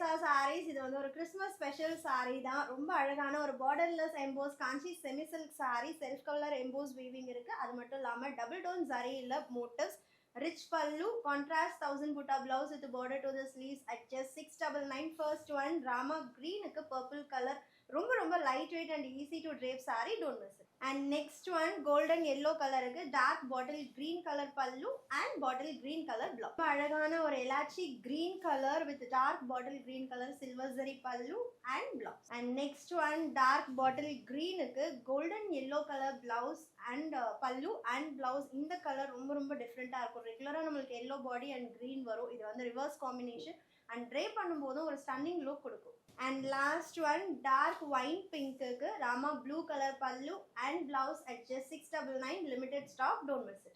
Tesa sarees. இது வந்து ஒரு கிறிஸ்மஸ் ஸ்பெஷல் saree தான். ரொம்ப அழகான ஒரு borderless embossed காஞ்சி semi silk saree. Self color embossed weaving இருக்கு. அது மட்டும் இல்லாம double tone zari-ல motifs. Rich pallu, contrast 1000 butta blouse with border to the sleeves at just 699. First one, Rama green க்கு purple color. ரொம்ப ரொம்ப light weight and easy to drape saree. Don't miss it. And next one, golden yellow color க்கு dark bottle green color pallu and bottle green color blouse. ரொம்ப அழகான ஒரு elaichi green color with dark bottle green color silver zari pallu and blouse. And next one, dark bottle green க்கு golden yellow color blouse and pallu and blouse. இந்த color ரொம்ப ரொம்ப டிஃப்ரெண்டா இருக்கும். ரெகுலரா நம்மளுக்கு yellow body and green வரும். இது வந்து reverse combination and drape பண்ணும்போது ஒரு stunning look கொடுக்கும். And last one, dark wine pink க்கு Rama blue color pallu and blouse at just 699. Limited stock. Don't miss it.